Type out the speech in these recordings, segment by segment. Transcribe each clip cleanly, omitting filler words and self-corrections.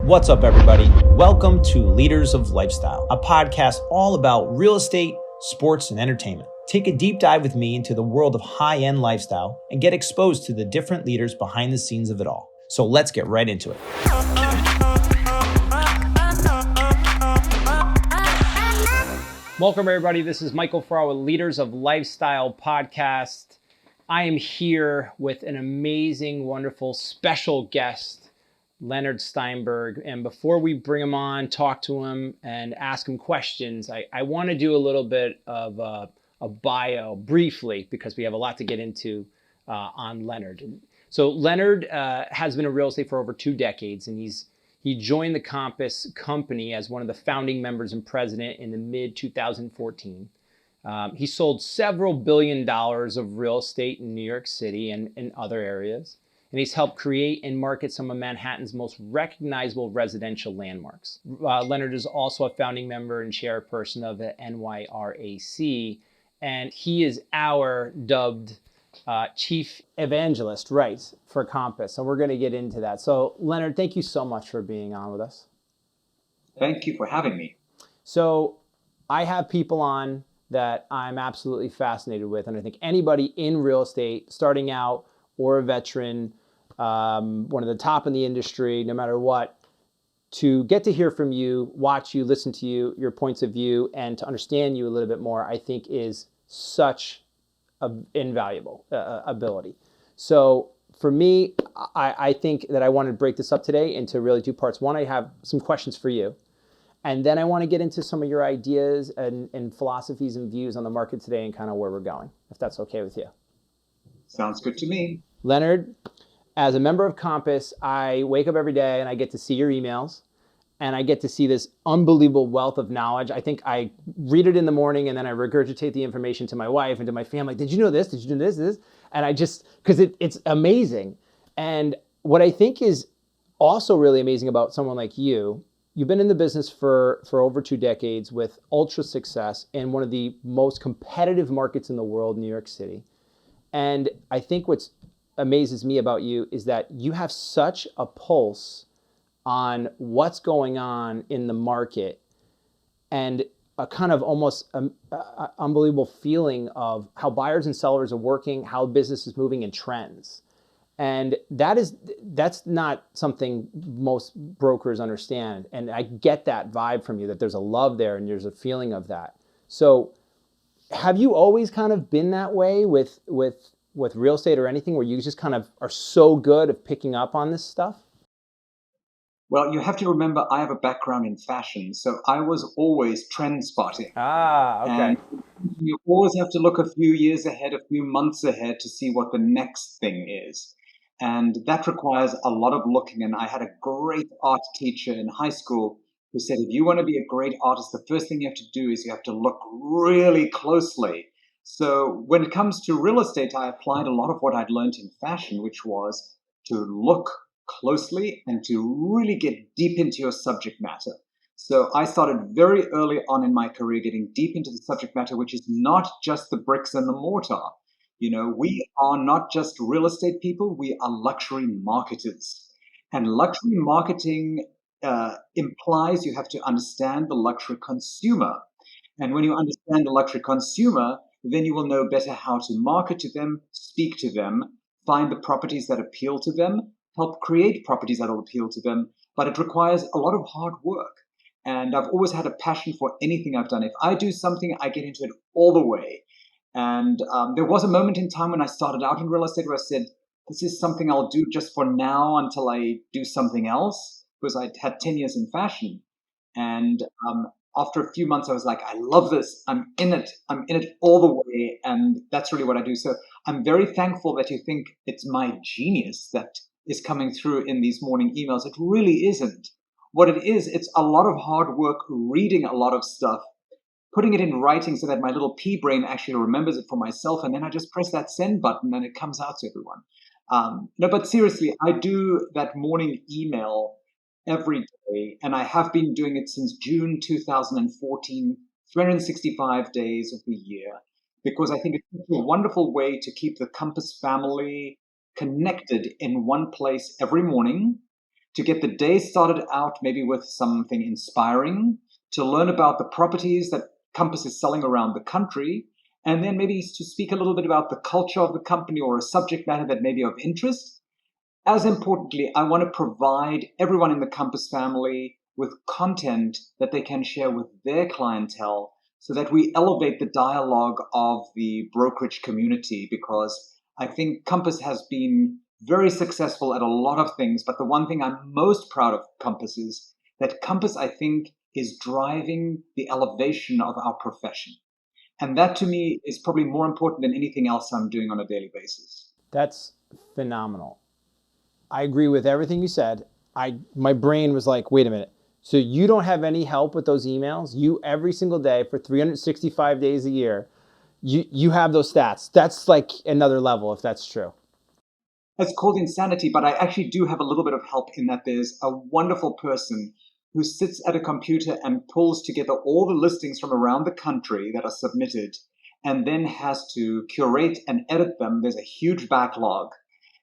What's up, everybody? Welcome to Leaders of Lifestyle, a podcast all about real estate, sports, and entertainment. Take a deep dive with me into the world of high-end lifestyle and get exposed to the different leaders behind the scenes of it all. So let's get right into it. Welcome, everybody. This is Michael Ferraro with Leaders of Lifestyle podcast. I am here with an amazing, wonderful, special guest, Leonard Steinberg. And before we bring him on, talk to him, and ask him questions, I want to do a little bit of a bio briefly because we have a lot to get into on Leonard. So Leonard has been in real estate for over 2 decades, and he joined the Compass company as one of the founding members and president in the mid-2014. He sold several $1 billion of real estate in New York City and in other areas. And he's helped create and market some of Manhattan's most recognizable residential landmarks. Leonard is also a founding member and chairperson of the NYRAC, and he is our dubbed chief evangelist, right, for Compass. So we're going to get into that. So Leonard, thank you so much for being on with us. Thank you for having me. So I have people on that I'm absolutely fascinated with, and I think anybody in real estate, starting out or a veteran, one of the top in the industry, no matter what, to get to hear from you, watch you, listen to you, your points of view, and to understand you a little bit more, I think is such an invaluable ability. So for me, I think that I wanted to break this up today into really 2 parts. One, I have some questions for you. And then I want to get into some of your ideas and philosophies and views on the market today and kind of where we're going, if that's okay with you. Sounds good to me. Leonard, as a member of Compass, I wake up every day and I get to see your emails and I get to see this unbelievable wealth of knowledge. I think I read it in the morning and then I regurgitate the information to my wife and to my family. Did you know this? Did you know this? And I just, because it's amazing. And what I think is also really amazing about someone like you, you've been in the business for over 2 decades with ultra success in one of the most competitive markets in the world, New York City. And I think what amazes me about you is that you have such a pulse on what's going on in the market and a kind of almost unbelievable feeling of how buyers and sellers are working, how business is moving, and trends. And that's not something most brokers understand. And I get that vibe from you, that there's a love there and there's a feeling of that. So have you always kind of been that way with real estate or anything, where you just kind of are so good at picking up on this stuff? Well, you have to remember I have a background in fashion, so I was always trend spotting. Ah, okay. And you always have to look a few years ahead, a few months ahead to see what the next thing is. And that requires a lot of looking. And I had a great art teacher in high school who said, if you want to be a great artist, the first thing you have to do is you have to look really closely. So when it comes to real estate, I applied a lot of what I'd learned in fashion, which was to look closely and to really get deep into your subject matter. So I started very early on in my career getting deep into the subject matter, which is not just the bricks and the mortar. You know, we are not just real estate people, we are luxury marketers. And luxury marketing implies you have to understand the luxury consumer. And when you understand the luxury consumer, then you will know better how to market to them, speak to them, find the properties that appeal to them, help create properties that will appeal to them. But it requires a lot of hard work. And I've always had a passion for anything I've done. If I do something, I get into it all the way. And there was a moment in time when I started out in real estate where I said, this is something I'll do just for now until I do something else, because I had 10 years in fashion. And after a few months, I was like, I love this. I'm in it all the way. And that's really what I do. So I'm very thankful that you think it's my genius that is coming through in these morning emails. It really isn't. What it is, it's a lot of hard work reading a lot of stuff, putting it in writing so that my little pea brain actually remembers it for myself. And then I just press that send button and it comes out to everyone. No, but seriously, I do that morning email every day. And I have been doing it since June 2014, 365 days of the year, because I think it's a wonderful way to keep the Compass family connected in one place every morning. to get the day started out maybe with something inspiring, to learn about the properties that Compass is selling around the country, and then maybe to speak a little bit about the culture of the company or a subject matter that may be of interest. As importantly, I want to provide everyone in the Compass family with content that they can share with their clientele so that we elevate the dialogue of the brokerage community, because I think Compass has been very successful at a lot of things. But the one thing I'm most proud of Compass is that Compass, I think, is driving the elevation of our profession. And that to me is probably more important than anything else I'm doing on a daily basis. That's phenomenal. I agree with everything you said. My brain was like, wait a minute. So you don't have any help with those emails? You every single day for 365 days a year, you have those stats. That's like another level if that's true. It's called insanity, but I actually do have a little bit of help in that there's a wonderful person who sits at a computer and pulls together all the listings from around the country that are submitted and then has to curate and edit them. There's a huge backlog,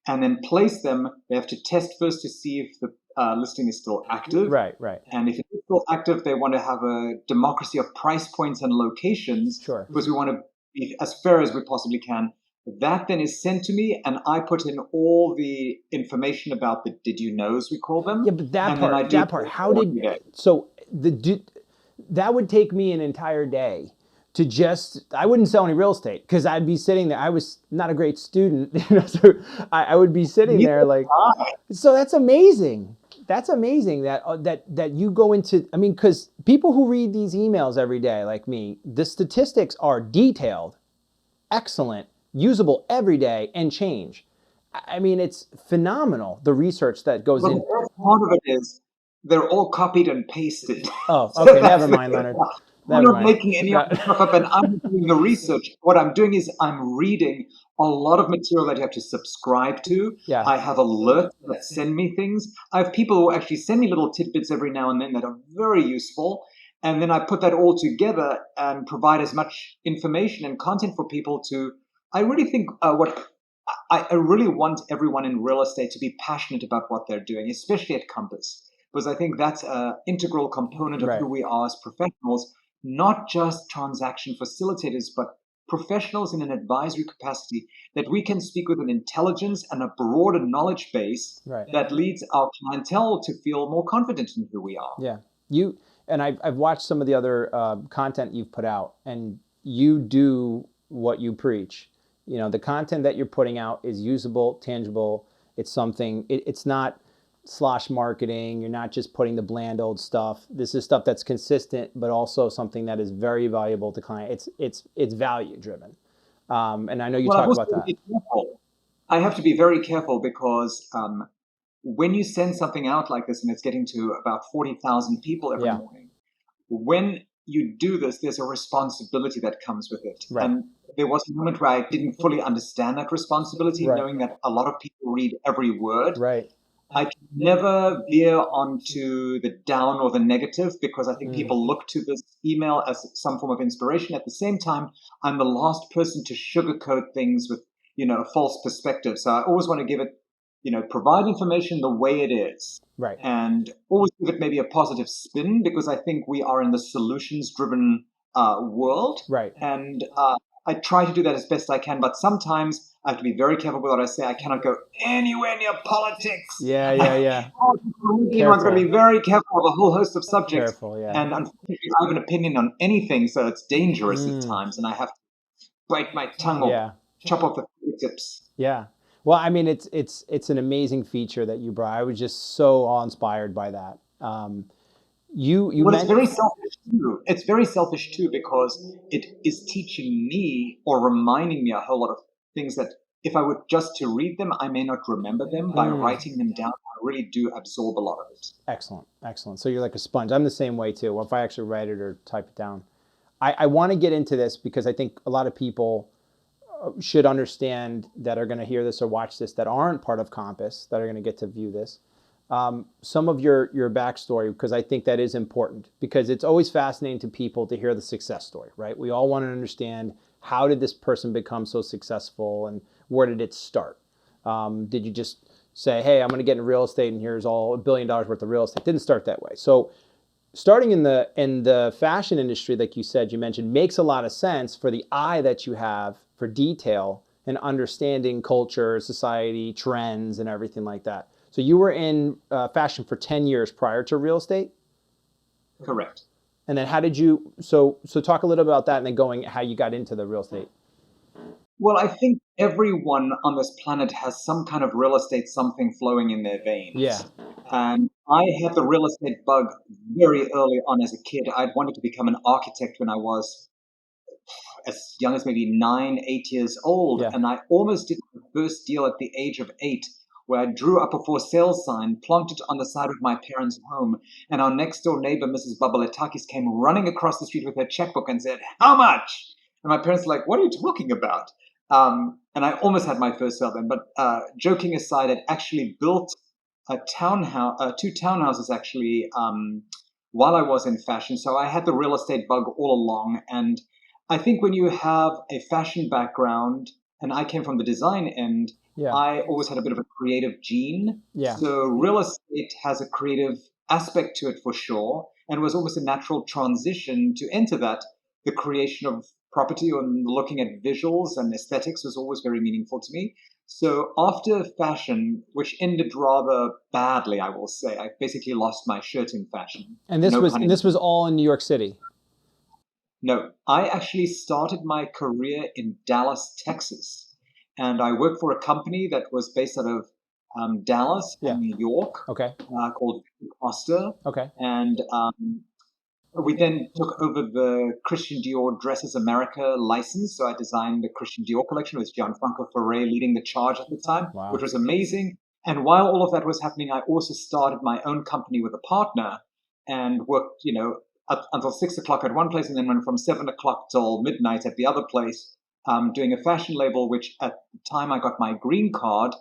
and then place them. They have to test first to see if the listing is still active. Right. And if it's still active, they want to have a democracy of price points and locations. Sure. Because we want to be as fair as we possibly can. That then is sent to me, and I put in all the information about the did you knows, we call them. Yeah, but that part, that would take me an entire day to just, I wouldn't sell any real estate because I'd be sitting there. I was not a great student, so I would be sitting there like, so that's amazing. That's amazing that you go into, I mean, because people who read these emails every day like me, the statistics are detailed, excellent, usable every day, and change. I mean, it's phenomenal, the research that goes in. Part of it is they're all copied and pasted. Oh, okay, never mind, Leonard. I'm not making any of the stuff up, and I'm doing the research. What I'm doing is I'm reading a lot of material that you have to subscribe to. Yeah. I have alerts that send me things. I have people who actually send me little tidbits every now and then that are very useful. And then I put that all together and provide as much information and content for people to. I really think I really want everyone in real estate to be passionate about what they're doing, especially at Compass, because I think that's an integral component of who we are as professionals, not just transaction facilitators, but professionals in an advisory capacity, that we can speak with an intelligence and a broader knowledge base that leads our clientele to feel more confident in who we are. Yeah, and I've watched some of the other content you've put out, and you do what you preach. You know, the content that you're putting out is usable, tangible. It's something, it's not slosh marketing. You're not just putting the bland old stuff. This is stuff that's consistent, but also something that is very valuable to clients. It's value driven. And I know you talk about that. I have to be very careful because when you send something out like this and it's getting to about 40,000 people every morning, when you do this, there's a responsibility that comes with it. And there was a moment where I didn't fully understand that responsibility, knowing that a lot of people read every word. I can never veer onto the down or the negative, because I think people look to this email as some form of inspiration. At the same time, I'm the last person to sugarcoat things with, a false perspective. So I always want to give it, provide information the way it is. And always give it maybe a positive spin, because I think we are in the solutions-driven world. And I try to do that as best I can, but sometimes I have to be very careful with what I say. I cannot go anywhere near politics. Everyone's got to be very careful of a whole host of subjects. And unfortunately, I have an opinion on anything, so it's dangerous at times, and I have to bite my tongue or chop off the tips. Well, I mean, it's an amazing feature that you brought. I was just so awe-inspired by that. It's very selfish too. It's very selfish too, because it is teaching me or reminding me a whole lot of things that if I were just to read them, I may not remember them. By writing them down, I really do absorb a lot of it. Excellent. So you're like a sponge. I'm the same way too. If I actually write it or type it down, I want to get into this because I think a lot of people should understand, that are going to hear this or watch this, that aren't part of Compass, that are going to get to view this. Some of your backstory, because I think that is important, because it's always fascinating to people to hear the success story, right? We all want to understand, how did this person become so successful and where did it start? Did you just say, hey, I'm going to get in real estate and here's all $1 billion worth of real estate. It didn't start that way. So starting in the fashion industry, like you said, you mentioned, makes a lot of sense for the eye that you have for detail and understanding culture, society, trends, and everything like that. So you were in fashion for 10 years prior to real estate? Correct. And then how did you, so talk a little about that and then going how you got into the real estate. Well, I think everyone on this planet has some kind of real estate something flowing in their veins. Yeah. And I had the real estate bug very early on as a kid. I'd wanted to become an architect when I was as young as maybe 9, 8 years old. Yeah. And I almost did the first deal at the age of 8, where I drew up a for sale sign, plonked it on the side of my parents' home, and our next door neighbor, Mrs. Babaletakis, came running across the street with her checkbook and said, "How much?" And my parents were like, "What are you talking about?" And I almost had my first sale then. But joking aside, I'd actually built a townhouse, 2 townhouses actually, while I was in fashion. So I had the real estate bug all along. And I think when you have a fashion background, and I came from the design end, Yeah. I always had a bit of a creative gene. Yeah. So real estate has a creative aspect to it for sure, and was almost a natural transition to enter that. The creation of property and looking at visuals and aesthetics was always very meaningful to me. So after fashion, which ended rather badly, I will say, I basically lost my shirt in fashion. And this was all in New York City. No, I actually started my career in Dallas, Texas. And I worked for a company that was based out of Dallas and New York, Okay. called Costa. Okay. And we then took over the Christian Dior Dresses America license. So I designed the Christian Dior collection with Gianfranco Ferré leading the charge at the time, Wow. which was amazing. And while all of that was happening, I also started my own company with a partner and worked, up until 6 o'clock at one place and then went from 7 o'clock till midnight at the other place, doing a fashion label, which at the time I got my green card,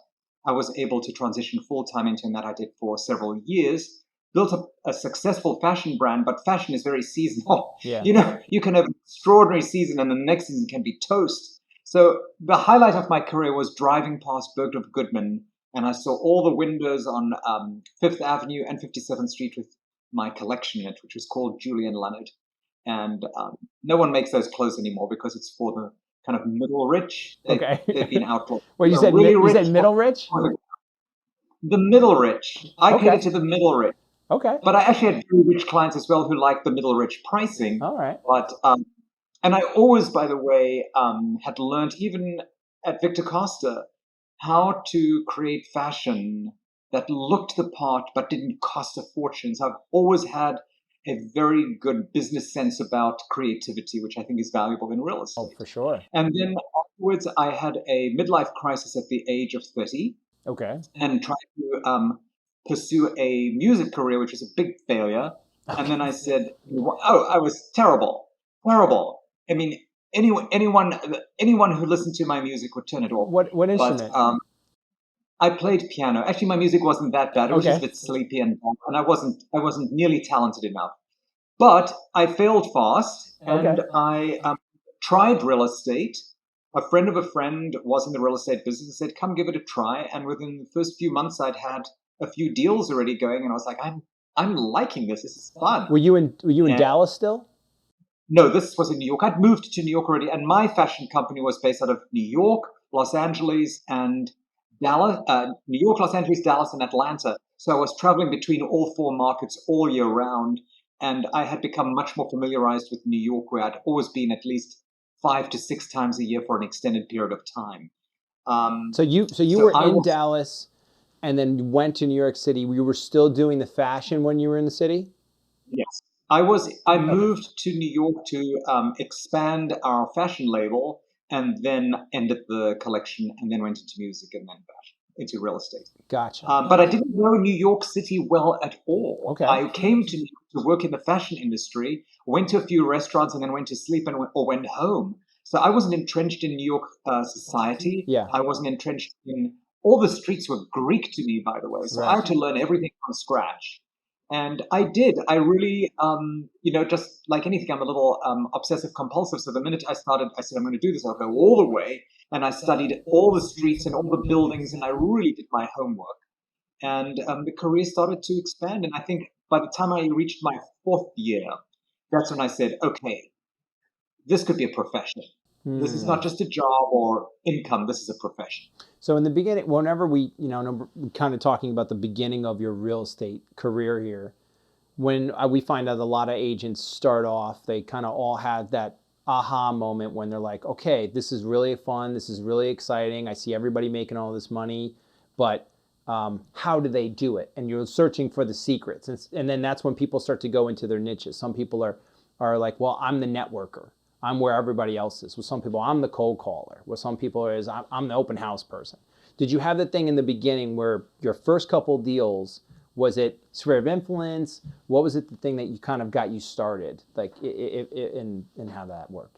I was able to transition full-time into, and that I did for several years. Built up a successful fashion brand, but fashion is very seasonal. Yeah. You can have an extraordinary season and the next season can be toast. So the highlight of my career was driving past Bergdorf Goodman, and I saw all the windows on 5th Avenue and 57th Street with my collection in it, which was called Julian Leonard. And no one makes those clothes anlianymore because it's for the kind of middle rich. They've been outlawed. Well, you said middle rich? The middle rich. I cater to the middle rich. Okay. But I actually had very rich clients as well who liked the middle rich pricing. All right. But and I always, by the way, had learned even at Victor Costa how to create fashion that looked the part but didn't cost a fortune. So I've always had a very good business sense about creativity, which I think is valuable in real estate. Oh, for sure. And then afterwards, I had a midlife crisis at the age of 30. Okay. And tried to pursue a music career, which was a big failure. And then I said, "Oh, I was terrible. I mean, anyone who listened to my music would turn it off." What instrument? But, I played piano. Actually, my music wasn't that bad. It was just a bit sleepy and I wasn't nearly talented enough. But I failed fast, and I tried real estate. A friend of a friend was in the real estate business and said, "Come give it a try." And within the first few months, I'd had a few deals already going, and I was like, I'm liking this. This is fun. Were you in Dallas still? No, this was in New York. I'd moved to New York already, and my fashion company was based out of New York, Los Angeles, and Dallas. New York, Los Angeles, Dallas, and Atlanta. So I was traveling between all 4 markets all year round, and I had become much more familiarized with New York, where I'd always been at least 5 to 6 times a year for an extended period of time. So you were in Dallas and then went to New York City. You were still doing the fashion when you were in the city? Yes. I moved to New York to expand our fashion label, and then ended the collection, and then went into music, and then fashion, into real estate. Gotcha. But I didn't know New York City well at all. Okay. I came to New York to work in the fashion industry, went to a few restaurants, and then went to sleep or went home. So I wasn't entrenched in New York society. Yeah. I wasn't entrenched in... All the streets were Greek to me, by the way. So I had to learn everything from scratch. And I did. I really, just like anything, I'm a little obsessive compulsive. So the minute I started, I said, I'm going to do this. I'll go all the way. And I studied all the streets and all the buildings, and I really did my homework. And the career started to expand. And I think by the time I reached my fourth year, that's when I said, okay, this could be a profession. This is not just a job or income. This is a profession. So in the beginning, whenever we kind of talking about the beginning of your real estate career here, when we find that a lot of agents start off, they kind of all have that aha moment when they're like, okay, this is really fun. This is really exciting. I see everybody making all this money, but how do they do it? And you're searching for the secrets. And then that's when people start to go into their niches. Some people are like, well, I'm the networker. I'm where everybody else is. With some people, I'm the cold caller. With some people, I'm the open house person. Did you have the thing in the beginning where your first couple deals, was it sphere of influence? What was it, the thing that you kind of got you started, like in how that worked?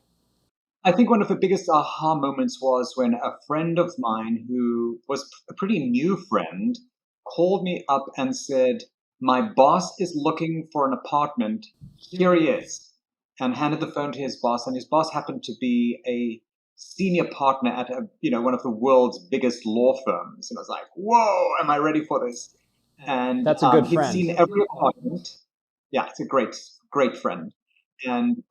I think one of the biggest aha moments was when a friend of mine, who was a pretty new friend, called me up and said, my boss is looking for an apartment. Here he is. And handed the phone to his boss. And his boss happened to be a senior partner at one of the world's biggest law firms. And I was like, whoa, am I ready for this? And that's a good he'd friend. seen every apartment. Yeah, it's a great, great friend. And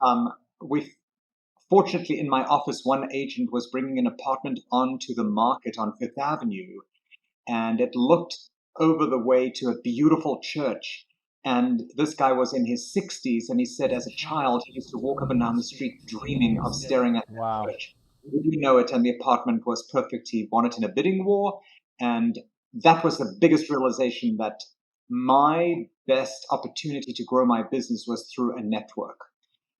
fortunately, in my office, one agent was bringing an apartment onto the market on Fifth Avenue, and it looked over the way to a beautiful church. And this guy was in his 60s, and he said as a child, he used to walk up and down the street dreaming of staring at the church. You know it, and the apartment was perfect. He won it in a bidding war, and that was the biggest realization that my best opportunity to grow my business was through a network.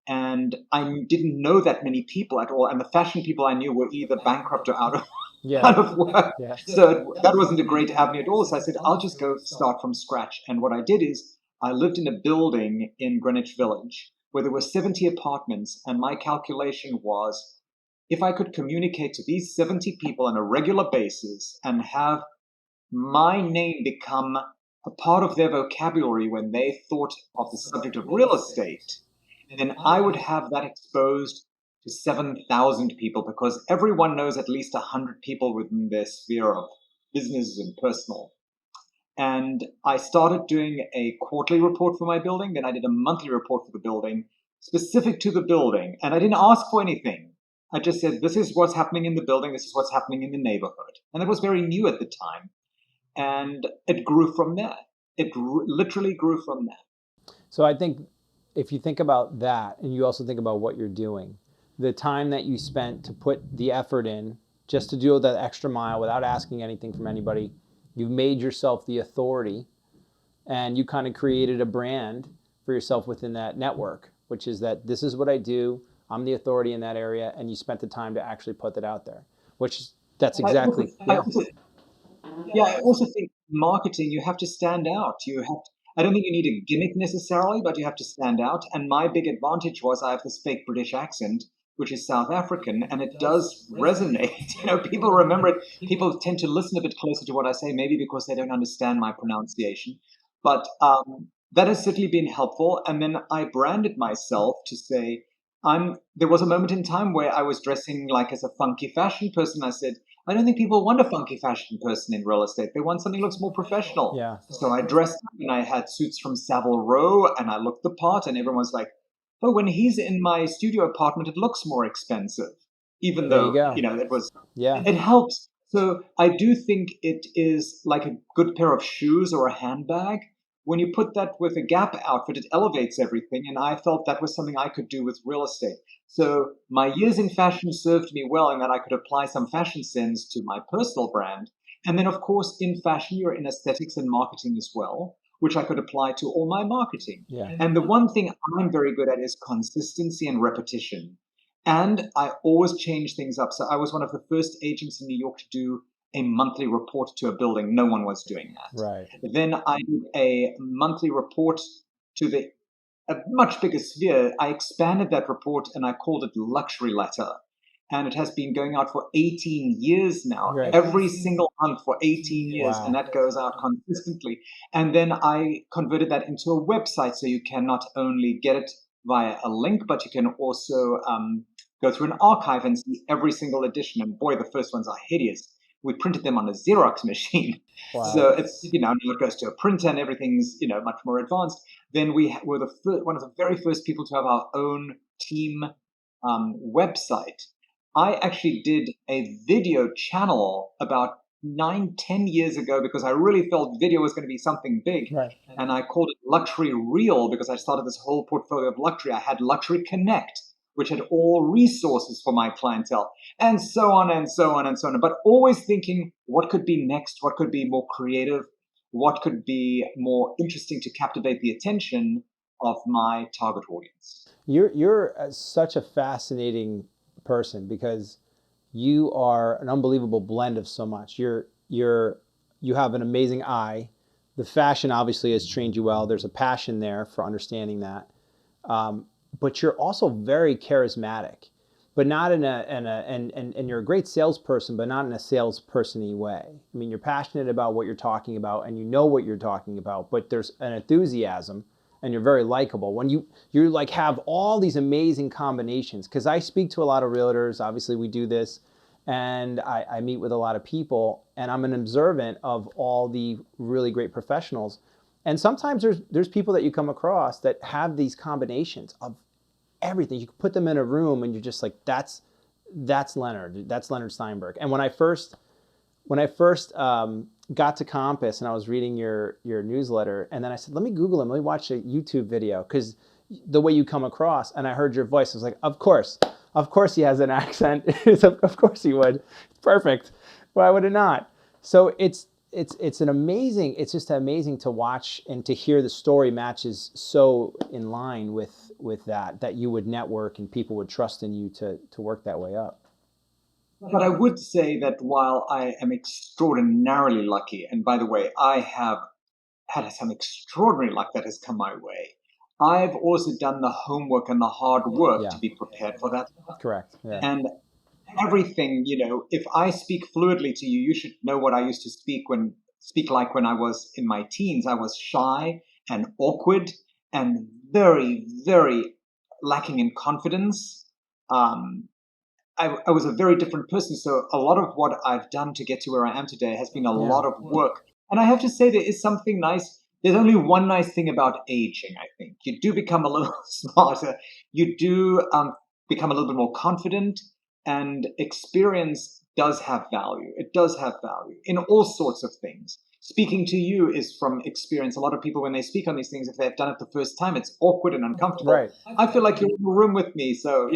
And I didn't know that many people at all. And the fashion people I knew were either bankrupt or out of work. Yeah. So that wasn't a great avenue at all. So I said, I'll just go start from scratch. And what I did is I lived in a building in Greenwich Village where there were 70 apartments. And my calculation was, if I could communicate to these 70 people on a regular basis and have my name become a part of their vocabulary when they thought of the subject of real estate, then I would have that exposed to 7,000 people, because everyone knows at least 100 people within their sphere of business and personal. And I started doing a quarterly report for my building. Then I did a monthly report for the building, specific to the building. And I didn't ask for anything. I just said, this is what's happening in the building. This is what's happening in the neighborhood. And it was very new at the time. And it grew from there. It literally grew from there. So I think if you think about that, and you also think about what you're doing, the time that you spent to put the effort in just to do that extra mile without asking anything from anybody, you've made yourself the authority, and you kind of created a brand for yourself within that network, which is that this is what I do, I'm the authority in that area, and you spent the time to actually put that out there, that's exactly. I also think marketing, you have to stand out. I don't think you need a gimmick necessarily, but you have to stand out. And my big advantage was I have this fake British accent, which is South African, and it does resonate. People remember it. People tend to listen a bit closer to what I say, maybe because they don't understand my pronunciation. But that has certainly been helpful. And then I branded myself to say, there was a moment in time where I was dressing like as a funky fashion person. I said, I don't think people want a funky fashion person in real estate. They want something that looks more professional. Yeah. So I dressed up and I had suits from Savile Row and I looked the part, and everyone's like, oh, when he's in my studio apartment, it looks more expensive. Even though, it was, it helps. So I do think it is like a good pair of shoes or a handbag. When you put that with a Gap outfit, it elevates everything. And I felt that was something I could do with real estate. So my years in fashion served me well in that I could apply some fashion sense to my personal brand. And then, of course, in fashion, you're in aesthetics and marketing as well, which I could apply to all my marketing. Yeah. And the one thing I'm very good at is consistency and repetition. And I always change things up. So I was one of the first agents in New York to do a monthly report to a building. No one was doing that. Right. Then I did a monthly report to a much bigger sphere. I expanded that report and I called it Luxury Letter. And it has been going out for 18 years now, right. Every single month for 18 years. Wow. And that goes out consistently. And then I converted that into a website. So you can not only get it via a link, but you can also go through an archive and see every single edition. And boy, the first ones are hideous. We printed them on a Xerox machine. Wow. So it's, now it goes to a printer and everything's, much more advanced. Then we were one of the very first people to have our own team website. I actually did a video channel about 9-10 years ago because I really felt video was going to be something big. Right. And I called it Luxury Reel because I started this whole portfolio of luxury. I had Luxury Connect, which had all resources for my clientele, and so on and so on and so on. But always thinking, what could be next? What could be more creative? What could be more interesting to captivate the attention of my target audience? You're such a fascinating person because you are an unbelievable blend of so much. You have an amazing eye. The fashion obviously has trained you well. There's a passion there for understanding that. But you're also very charismatic, but not and you're a great salesperson, but not in a salesperson-y way. I mean, you're passionate about what you're talking about and you know what you're talking about, but there's an enthusiasm and you're very likable. When you like have all these amazing combinations, because I speak to a lot of realtors, obviously we do this, and I meet with a lot of people, and I'm an observant of all the really great professionals. And sometimes there's people that you come across that have these combinations of everything. You can put them in a room and you're just like, that's Leonard Steinberg. And when I first got to Compass and I was reading your newsletter, and then I said, let me Google him, let me watch a YouTube video, because the way you come across, and I heard your voice, I was like, of course he has an accent. Of course he would. Perfect. Why would it not? So it's just amazing to watch and to hear the story matches so in line with that you would network and people would trust in you to work that way up. But I would say that while I am extraordinarily lucky, and by the way, I have had some extraordinary luck that has come my way, I've also done the homework and the hard work to be prepared for that. Correct. Yeah. And everything, if I speak fluidly to you, you should know what I used to speak like when I was in my teens. I was shy and awkward and very, very lacking in confidence. I was a very different person. So a lot of what I've done to get to where I am today has been a lot of work. And I have to say, there is something nice. There's only one nice thing about aging, I think. You do become a little smarter. You do become a little bit more confident. And experience does have value. It does have value in all sorts of things. Speaking to you is from experience. A lot of people, when they speak on these things, if they've done it the first time, it's awkward and uncomfortable. Right. I feel like you're in the room with me. So,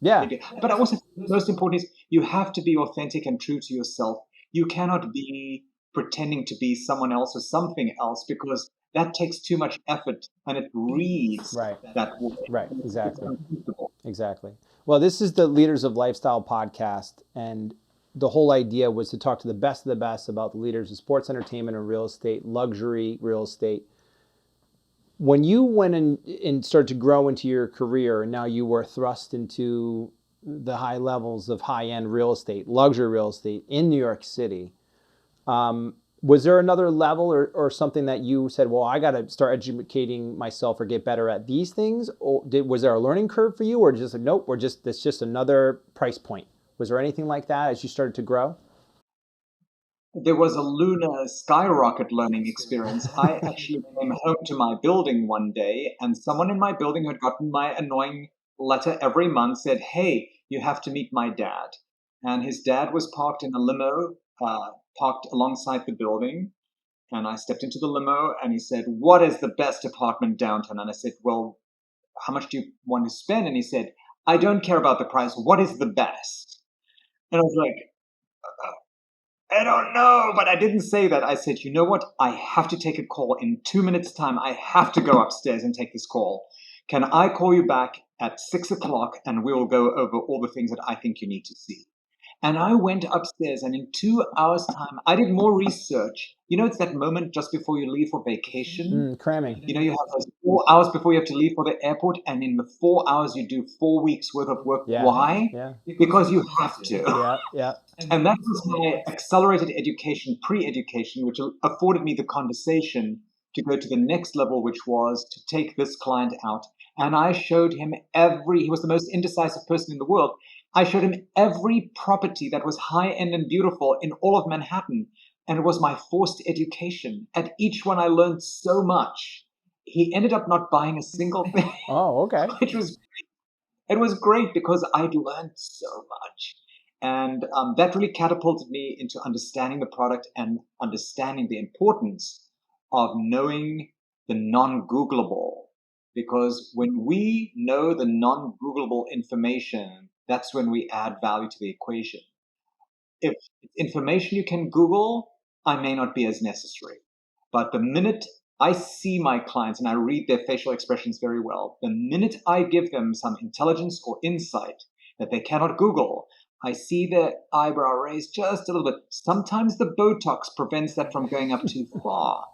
Yeah. But I also, most important is you have to be authentic and true to yourself. You cannot be pretending to be someone else or something else, because that takes too much effort and it reads that way. Right. Exactly. Well, this is the Leaders of Lifestyle podcast, and the whole idea was to talk to the best of the best about the leaders of sports, entertainment, and real estate, luxury real estate. When you went and started to grow into your career, and now you were thrust into the high levels of high-end real estate, luxury real estate in New York City, was there another level or something that you said, well, I got to start educating myself or get better at these things? Or was there a learning curve for you, or just like, nope, it's just another price point? Was there anything like that as you started to grow? There was a lunar skyrocket learning experience. I actually came home to my building one day, and someone in my building who had gotten my annoying letter every month said, hey, you have to meet my dad. And his dad was parked in a limo, parked alongside the building. And I stepped into the limo and he said, what is the best apartment downtown? And I said, well, how much do you want to spend? And he said, I don't care about the price. What is the best? And I was like, I don't know, but I didn't say that. I said, you know what? I have to take a call in 2 minutes' time. I have to go upstairs and take this call. Can I call you back at 6:00 and we will go over all the things that I think you need to see? And I went upstairs, and in 2 hours' time, I did more research. It's that moment just before you leave for vacation. Cramming. You have those 4 hours before you have to leave for the airport, and in the 4 hours, you do 4 weeks worth of work. Yeah. Why? Yeah. Because you have to. Yeah. And that was my accelerated education, pre-education, which afforded me the conversation to go to the next level, which was to take this client out. And I showed him he was the most indecisive person in the world. I showed him every property that was high-end and beautiful in all of Manhattan. And it was my forced education. At each one, I learned so much. He ended up not buying a single thing, Oh, okay. which was it was great because I'd learned so much. And that really catapulted me into understanding the product and understanding the importance of knowing the non-Googleable. Because when we know the non-Googleable information, that's when we add value to the equation. If it's information you can Google, I may not be as necessary. But the minute I see my clients and I read their facial expressions very well, the minute I give them some intelligence or insight that they cannot Google, I see their eyebrow raised just a little bit. Sometimes the Botox prevents that from going up too far,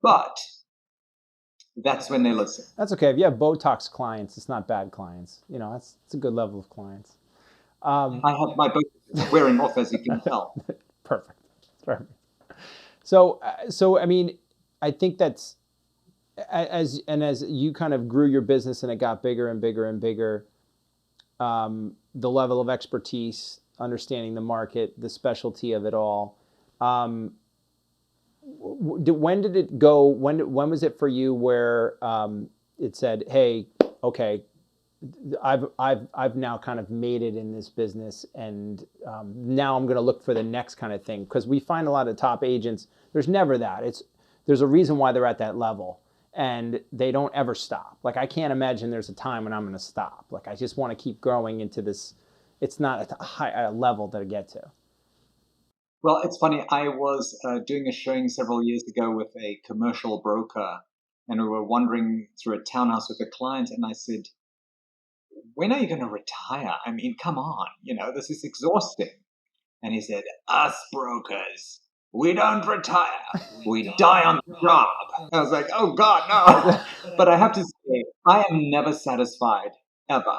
but that's when they listen. That's okay. If you have Botox clients, it's not bad clients. You know, it's a good level of clients. I have my Botox wearing off, as you can tell. Perfect. So I mean, I think that's as you kind of grew your business and it got bigger and bigger and bigger. The level of expertise, understanding the market, the specialty of it all. When did it go? When was it for you where it said, "Hey, okay, I've now kind of made it in this business, and now I'm going to look for the next kind of thing." Because we find a lot of top agents, there's never that. There's a reason why they're at that level, and they don't ever stop. Like I can't imagine there's a time when I'm going to stop. Like I just want to keep growing into this. It's not a level that I get to. Well, it's funny. I was doing a showing several years ago with a commercial broker, and we were wandering through a townhouse with a client, and I said, "When are you going to retire? I mean, come on, this is exhausting." And he said, "Us brokers, we don't retire. We die on the job." I was like, "Oh God, no." But I have to say, I am never satisfied, ever.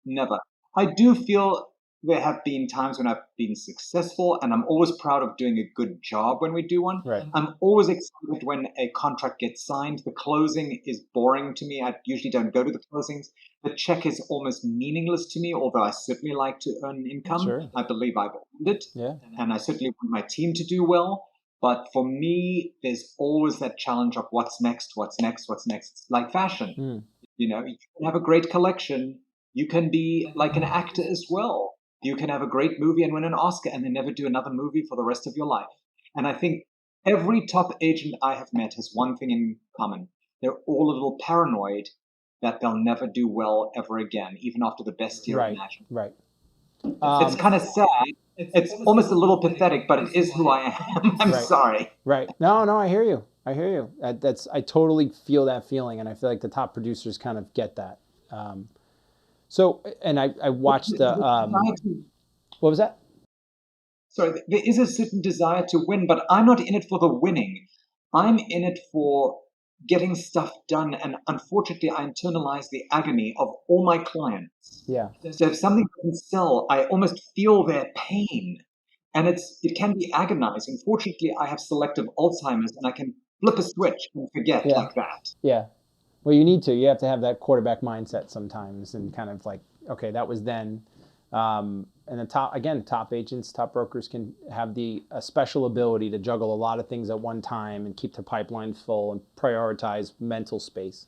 Never. I do feel there have been times when I've been successful, and I'm always proud of doing a good job when we do one. Right. I'm always excited when a contract gets signed. The closing is boring to me. I usually don't go to the closings. The check is almost meaningless to me, although I certainly like to earn income. Sure. I believe I've earned it. Yeah. And I certainly want my team to do well. But for me, there's always that challenge of what's next, what's next, what's next. It's like fashion. You can have a great collection. You can be like an actor as well. You can have a great movie and win an Oscar and then never do another movie for the rest of your life. And I think every top agent I have met has one thing in common. They're all a little paranoid that they'll never do well ever again, even after the best year imaginable. Right. It's kind of sad. It's almost a little pathetic, but it is who I am. I'm sorry. Right. No, I hear you. I totally feel that feeling, and I feel like the top producers kind of get that. So, and I watched the, what was that? Sorry, there is a certain desire to win, but I'm not in it for the winning. I'm in it for getting stuff done, and unfortunately, I internalize the agony of all my clients. Yeah. So if something doesn't sell, I almost feel their pain, and it can be agonizing. Fortunately, I have selective Alzheimer's, and I can flip a switch and forget like that. Yeah. Well, you need to. You have to have that quarterback mindset sometimes, and kind of like, okay, that was then. And the top agents, top brokers can have a special ability to juggle a lot of things at one time and keep their pipeline full and prioritize mental space.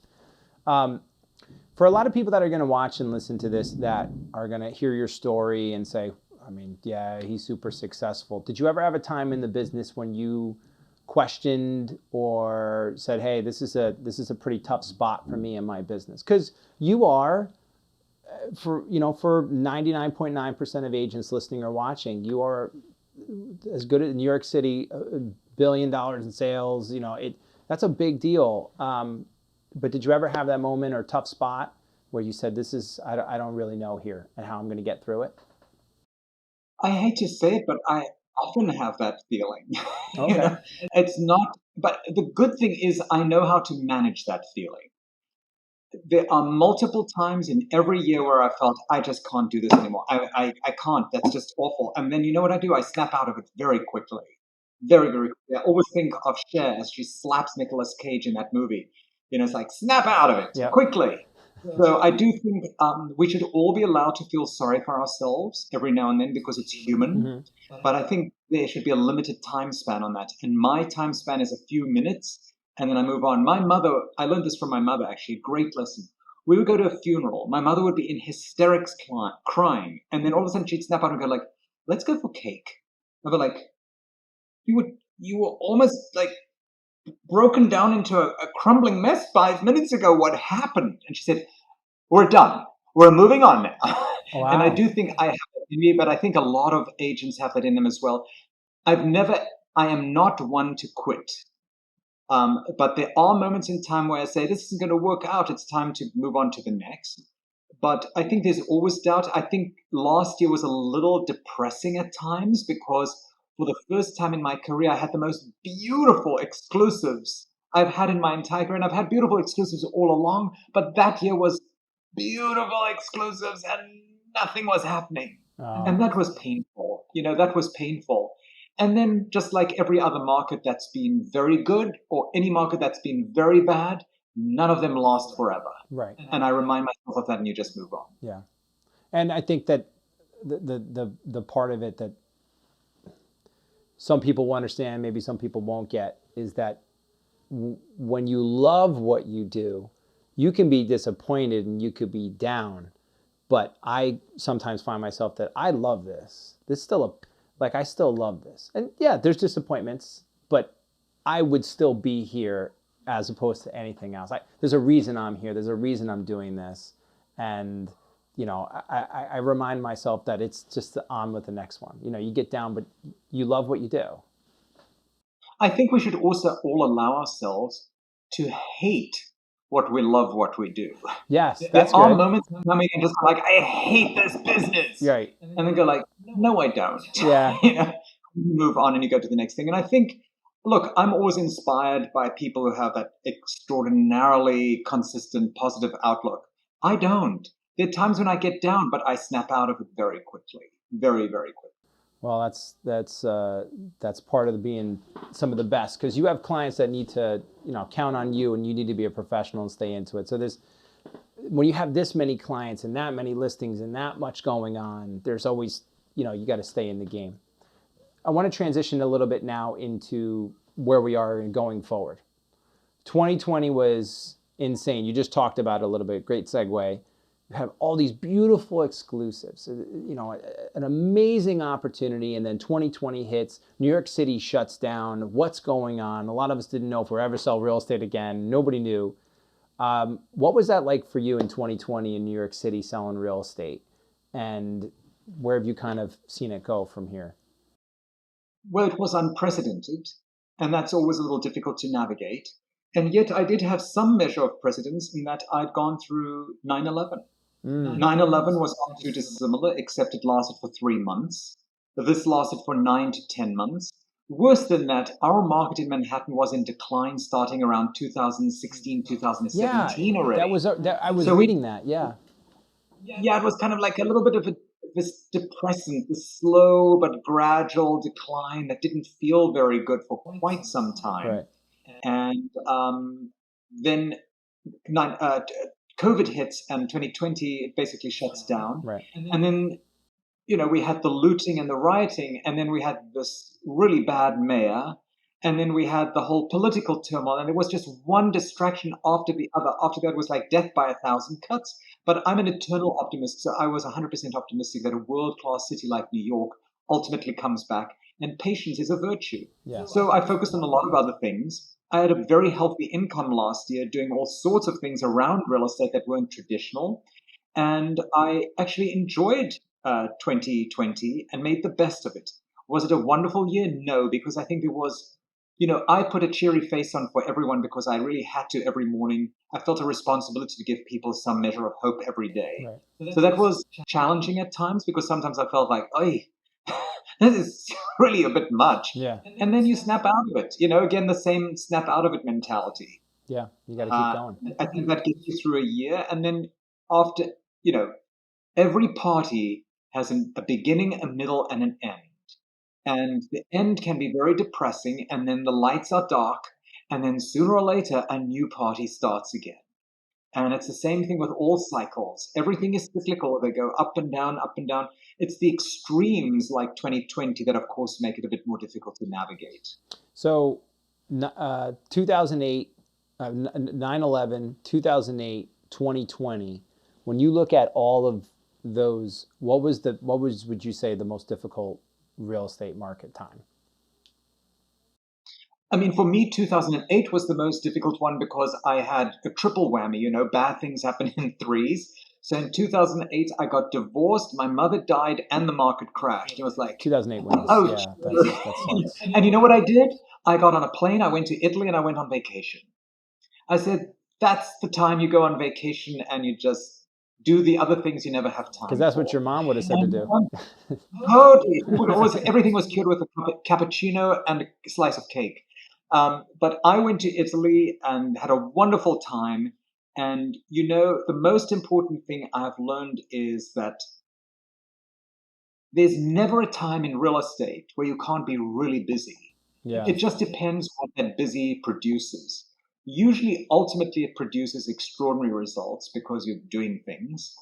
For a lot of people that are going to watch and listen to this, that are going to hear your story and say, I mean, yeah, he's super successful. Did you ever have a time in the business when you questioned or said, hey, this is a pretty tough spot for me in my business? Because you are, for 99.9% of agents listening or watching, you are as good as New York City, $1 billion in sales. That's a big deal. But did you ever have that moment or tough spot where you said, I don't really know here and how I'm going to get through it? I hate to say it, but I often have that feeling. Okay. It's not, but the good thing is I know how to manage that feeling. There are multiple times in every year where I felt I just can't do this anymore. I can't. That's just awful. And then you know what I do? I snap out of it very quickly. Very, very quickly. I always think of Cher as she slaps Nicolas Cage in that movie. It's like, snap out of it quickly. So I do think we should all be allowed to feel sorry for ourselves every now and then because it's human. Hmm. But I think there should be a limited time span on that. And my time span is a few minutes and then I move on. My mother, I learned this from my mother actually, a great lesson. We would go to a funeral. My mother would be in hysterics crying. And then all of a sudden she'd snap out and go like, let's go for cake. I'd be like, you were almost like broken down into a crumbling mess 5 minutes ago. What happened? And she said, we're done. We're moving on now. And I Wow. do think I have it in me, but I think a lot of agents have that in them as well. I am not one to quit. But there are moments in time where I say, this isn't going to work out. It's time to move on to the next. But I think there's always doubt. I think last year was a little depressing at times because for the first time in my career, I had the most beautiful exclusives I've had in my entire career. And I've had beautiful exclusives all along, but that year was beautiful exclusives and nothing was happening. Oh, And that was painful. That was painful. And then, just like every other market that's been very good or any market that's been very bad, none of them last forever. right. And I remind myself of that, and you just move on. Yeah. And I think that the part of it that some people will understand, maybe some people won't get, is that when you love what you do, you can be disappointed and you could be down. But I sometimes find myself that I love this. This still like I still love this. And yeah, there's disappointments, but I would still be here as opposed to anything else. There's a reason I'm here. There's a reason I'm doing this. And I remind myself that it's just on with the next one. You get down, but you love what you do. I think we should also all allow ourselves to hate what we do. Yes, There that's are good. moments coming and just like, I hate this business. Right. And then go like, no, I don't. Yeah. You move on and you go to the next thing. And I think, look, I'm always inspired by people who have that extraordinarily consistent positive outlook. I don't. There are times when I get down, but I snap out of it very quickly. Very, very quickly. Well, that's part of being some of the best, because you have clients that need to count on you, and you need to be a professional and stay into it. So when you have this many clients and that many listings and that much going on, there's always you got to stay in the game. I want to transition a little bit now into where we are and going forward. 2020 was insane. You just talked about it a little bit. Great segue. You have all these beautiful exclusives, an amazing opportunity, and then 2020 hits. New York City shuts down. What's going on? A lot of us didn't know if we'll ever sell real estate again. Nobody knew. What was that like for you in 2020 in New York City selling real estate? And where have you kind of seen it go from here? Well, it was unprecedented, and that's always a little difficult to navigate. And yet I did have some measure of precedence in that I'd gone through 9/11. Mm. 9/11 was not too dissimilar, except it lasted for 3 months. This lasted for 9 to 10 months. Worse than that, our market in Manhattan was in decline starting around 2016, Yeah, 2017 that already. was I was So we, reading that. Yeah. yeah, it was kind of like a little bit of this depressant, this slow but gradual decline that didn't feel very good for quite some time. Right. And then nine, uh, COVID hits and 2020, it basically shuts down. Right. And then, we had the looting and the rioting, and then we had this really bad mayor, and then we had the whole political turmoil, and it was just one distraction after the other. After that was like death by 1,000 cuts. But I'm an eternal optimist, so I was 100% optimistic that a world-class city like New York ultimately comes back, and patience is a virtue. Yeah. So I focused on a lot of other things. I had a very healthy income last year doing all sorts of things around real estate that weren't traditional. And I actually enjoyed 2020 and made the best of it. Was it a wonderful year? No, because I think it was, I put a cheery face on for everyone because I really had to every morning. I felt a responsibility to give people some measure of hope every day. Right. So that was challenging at times because sometimes I felt like, oh, this is really a bit much. Yeah. And then you snap out of it. Again, the same snap out of it mentality. Yeah. You got to keep going. I think that gets you through a year. And then after, you know, every party has a beginning, a middle, and an end. And the end can be very depressing, and then the lights are dark, and then sooner or later, a new party starts again. And it's the same thing with all cycles. Everything is cyclical. They go up and down, up and down. It's the extremes like 2020 that, of course, make it a bit more difficult to navigate. So 2008, 9/11, 2008, 2020, when you look at all of those, what was, would you say, the most difficult real estate market time? I mean, for me, 2008 was the most difficult one because I had a triple whammy, bad things happen in threes. So in 2008, I got divorced, my mother died, and the market crashed. It was like, 2008 was, ouch. yeah, that sucks. And you know what I did? I got on a plane, I went to Italy, and I went on vacation. I said, that's the time you go on vacation and you just do the other things you never have time Because that's for. what your mom would have said to do. Totally. Everything was cured with a cappuccino and a slice of cake. But I went to Italy and had a wonderful time. And, the most important thing I've learned is that there's never a time in real estate where you can't be really busy. Yeah. It just depends what that busy produces. Usually, ultimately, it produces extraordinary results because you're doing things.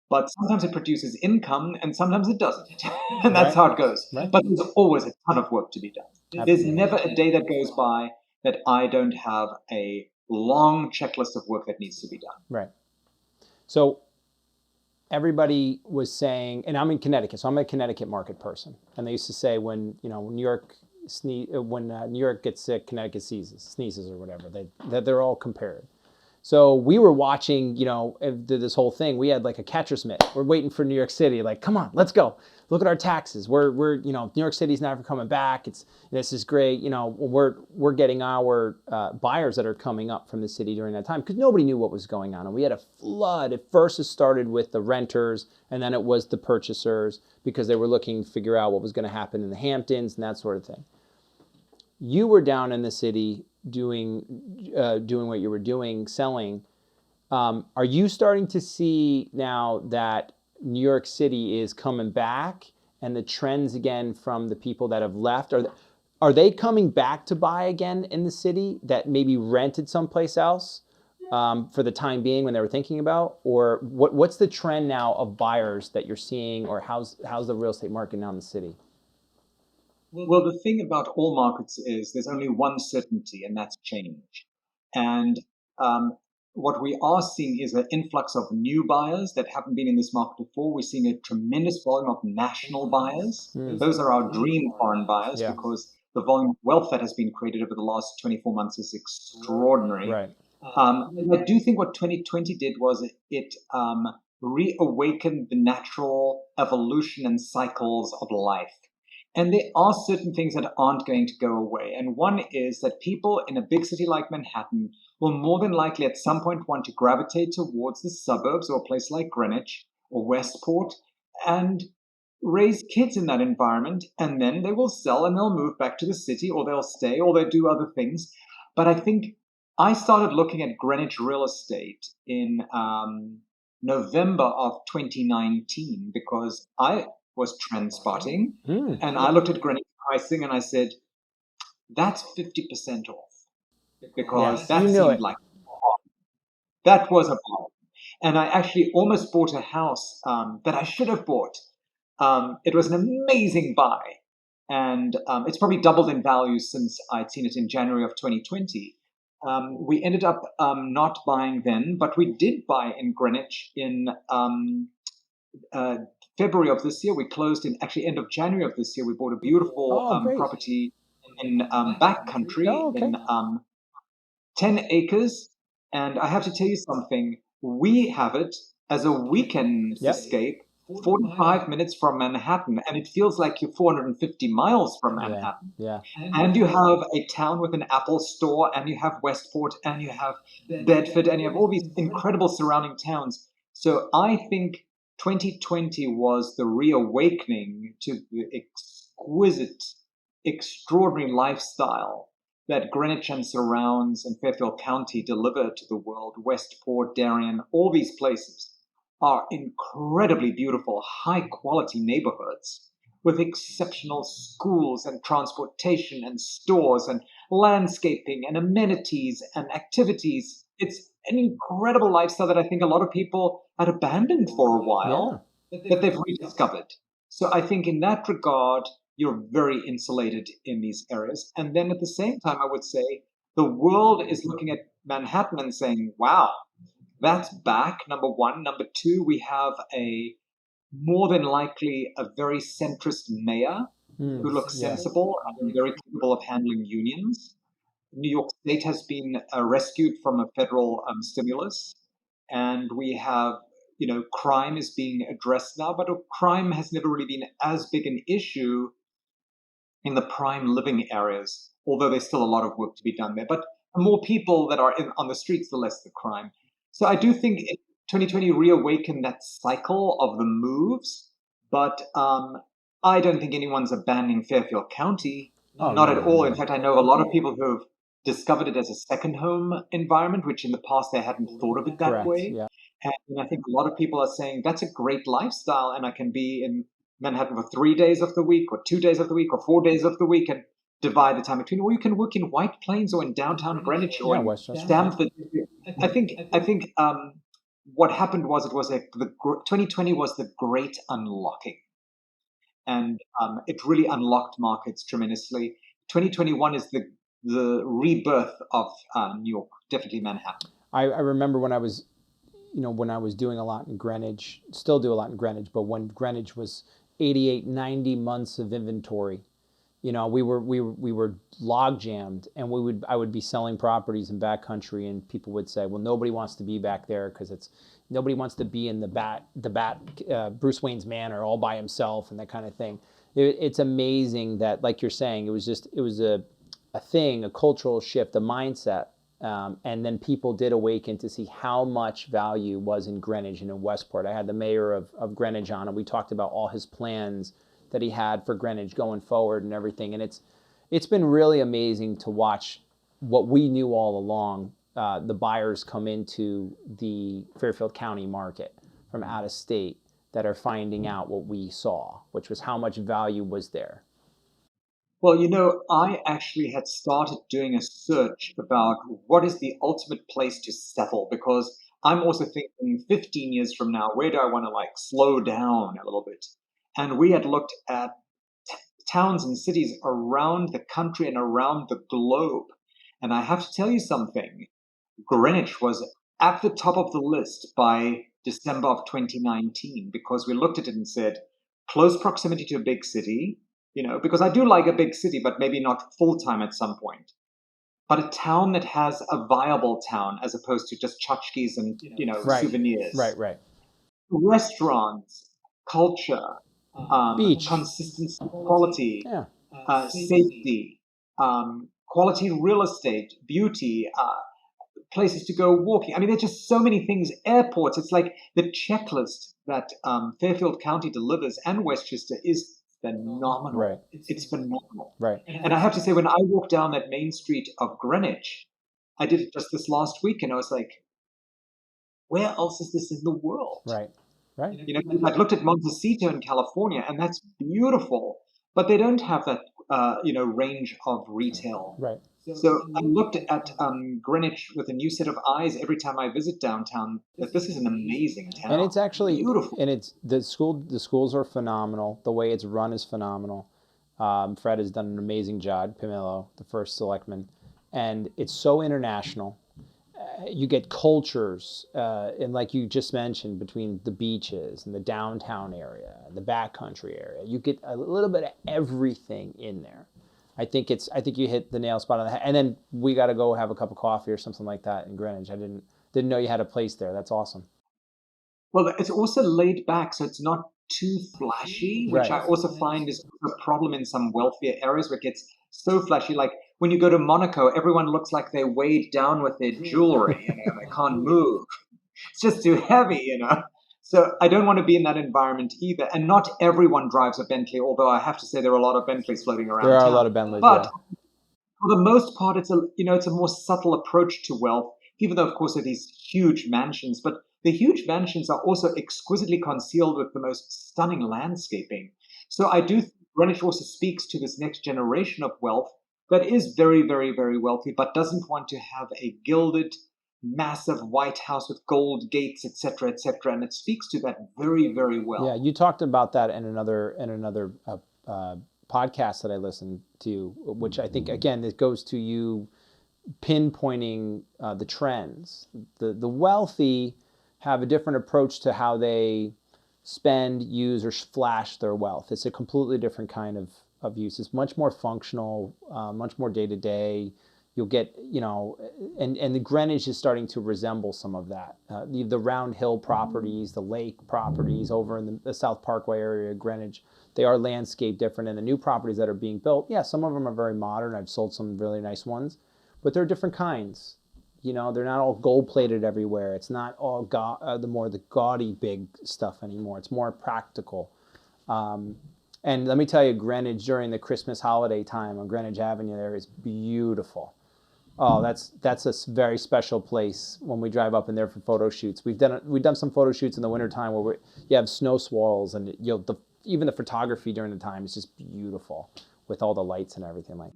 But sometimes it produces income and sometimes it doesn't. And that's how it goes. Right. But there's always a ton of work to be done. Absolutely. There's never a day that goes by that I don't have a long checklist of work that needs to be done. Right. So everybody was saying, and I'm in Connecticut, so I'm a Connecticut market person. And they used to say when New York New York gets sick, Connecticut sneezes or whatever. They're all compared. So we were watching, this whole thing. We had like a catcher's mitt. We're waiting for New York City. Like, come on, let's go. Look at our taxes. We're New York City's never coming back. This is great. We're getting our buyers that are coming up from the city during that time because nobody knew what was going on. And we had a flood. At first, it started with the renters, and then it was the purchasers because they were looking to figure out what was going to happen in the Hamptons and that sort of thing. You were down in the city doing what you were doing, selling. Are you starting to see now that New York City is coming back and the trends again from the people that have left? Are they coming back to buy again in the city that maybe rented someplace else for the time being when they were thinking about? Or what's the trend now of buyers that you're seeing, or how's the real estate market now in the city? Well, the thing about all markets is there's only one certainty, and that's change. And what we are seeing is an influx of new buyers that haven't been in this market before. We're seeing a tremendous volume of national buyers. Those are our dream foreign buyers because the volume of wealth that has been created over the last 24 months is extraordinary. Right. And I do think what 2020 did was it reawakened the natural evolution and cycles of life. And there are certain things that aren't going to go away. And one is that people in a big city like Manhattan will more than likely at some point want to gravitate towards the suburbs or a place like Greenwich or Westport and raise kids in that environment. And then they will sell and they'll move back to the city, or they'll stay, or they'll do other things. But I think I started looking at Greenwich real estate in November of 2019 because I was trend spotting, and I looked at Greenwich pricing and I said, that's 50% off, because that seemed like that was a bomb. And I actually almost bought a house that I should have bought. It was an amazing buy, and it's probably doubled in value since I'd seen it in January of 2020. We ended up not buying then, but we did buy in Greenwich in February of this year. We closed in actually end of January of this year. We bought a beautiful property in backcountry in 10 acres. And I have to tell you something. We have it as a weekend escape, 45 minutes from Manhattan, and it feels like you're 450 miles from Manhattan. Yeah. And you have a town with an Apple store, and you have Westport, and you have Bedford, and you have all these incredible surrounding towns. So I think 2020 was the reawakening to the exquisite, extraordinary lifestyle that Greenwich and surrounds and Fairfield County deliver to the world. Westport, Darien, all these places are incredibly beautiful, high-quality neighborhoods with exceptional schools and transportation and stores and landscaping and amenities and activities. It's an incredible lifestyle that I think a lot of people had abandoned for a Yeah. while that they've rediscovered. So I think in that regard, you're very insulated in these areas. And then at the same time, I would say the world is looking at Manhattan and saying, wow, that's back, number one. Number two, we have a more than likely a very centrist mayor who looks Yeah. sensible and very capable of handling unions. New York State has been rescued from a federal stimulus, and we have, crime is being addressed now, but crime has never really been as big an issue in the prime living areas, although there's still a lot of work to be done there. But the more people that are on the streets, the less the crime. So I do think 2020 reawakened that cycle of the moves, but I don't think anyone's abandoning Fairfield County. Oh, Not no, at all. no. In fact, I know a lot of people who have discovered it as a second home environment, which in the past they hadn't thought of it that Correct. way. Yeah. And I think a lot of people are saying that's a great lifestyle, and I can be in Manhattan for 3 days of the week, or 2 days of the week, or 4 days of the week, and divide the time between. Or you can work in White Plains, or in downtown Greenwich, or Yeah, in Westchester. Stamford. I think what happened was 2020 was the great unlocking, and it really unlocked markets tremendously. 2021 is the rebirth of New York, definitely Manhattan. I remember when I was doing a lot in Greenwich, still do a lot in Greenwich, but when Greenwich was 88, 90 months of inventory, we were log jammed, and I would be selling properties in backcountry, and people would say, well, nobody wants to be back there because nobody wants to be in Bruce Wayne's manor all by himself and that kind of thing. It's amazing that, like you're saying, it was a thing, a cultural shift, a mindset. And then people did awaken to see how much value was in Greenwich and in Westport. I had the mayor of Greenwich on, and we talked about all his plans that he had for Greenwich going forward and everything. And it's been really amazing to watch what we knew all along. The buyers come into the Fairfield County market from out of state that are finding out what we saw, which was how much value was there. Well, I actually had started doing a search about what is the ultimate place to settle, because I'm also thinking 15 years from now, where do I want to slow down a little bit? And we had looked at towns and cities around the country and around the globe. And I have to tell you something. Greenwich was at the top of the list by December of 2019, because we looked at it and said, close proximity to a big city, because I do like a big city, but maybe not full time at some point. But a town that has a viable town, as opposed to just tchotchkes and, Right. souvenirs. Right. Restaurants, culture, Beach. consistency, quality, Yeah. safety, quality real estate, beauty, places to go walking. I mean, there's just so many things. Airports. It's like the checklist that Fairfield County delivers, and Westchester, is phenomenal. Right. It's phenomenal. Right. And I have to say, when I walked down that main street of Greenwich, I did it just this last week, and I was like, where else is this in the world? Right. I'd looked at Montecito in California, and that's beautiful, but they don't have that, range of retail. Right. So I looked at Greenwich with a new set of eyes every time I visit downtown. That this is an amazing town, And it's actually beautiful. And it's the schools are phenomenal. The way it's run is phenomenal. Fred has done an amazing job. Pamelo, the first selectman, and it's so international. You get cultures, and like you just mentioned, between the beaches and the downtown area, the backcountry area, you get a little bit of everything in there. I think you hit the nail spot on the head. And then we got to go have a cup of coffee or something like that in Greenwich. I didn't know you had a place there. That's awesome. Well, it's also laid back, so it's not too flashy, which Right. I also find is a problem in some wealthier areas where it gets so flashy. Like when you go to Monaco, everyone looks like they're weighed down with their jewelry, they can't move. It's just too heavy. So I don't want to be in that environment either. And not everyone drives a Bentley, although I have to say there are a lot of Bentleys floating around There are town. a lot of Bentleys, But yeah. for the most part, it's a more subtle approach to wealth, even though, of course, there are these huge mansions. But the huge mansions are also exquisitely concealed with the most stunning landscaping. So I do think Greenwich also speaks to this next generation of wealth that is very, very, very wealthy, but doesn't want to have a gilded, massive White House with gold gates, etc., etc., and it speaks to that very, very Yeah, well. you talked about that in another podcast that I listened to, which I think again it goes to you pinpointing the trends. The wealthy have a different approach to how they spend, use, or flash their wealth. It's a completely different kind of use. It's much more functional, much more day to day. You'll get, and the Greenwich is starting to resemble some of that. The Round Hill properties, the lake properties over in the South Parkway area, Greenwich, they are landscape different. And the new properties that are being built, yeah, some of them are very modern. I've sold some really nice ones, but they're different kinds. They're not all gold plated everywhere. It's not all the gaudy big stuff anymore. It's more practical. And let me tell you, Greenwich during the Christmas holiday time on Greenwich Avenue there is beautiful. Oh, that's a very special place when we drive up in there for photo shoots. We've done some photo shoots in the wintertime where you have snow swirls and even the photography during the time is just beautiful with all the lights and everything like.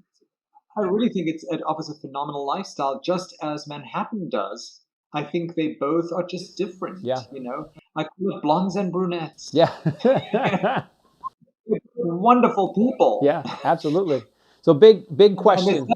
I really think it offers a phenomenal lifestyle, just as Manhattan does. I think they both are just different. Yeah. I call it blondes and brunettes. Yeah. Wonderful people. Yeah, absolutely. So big question.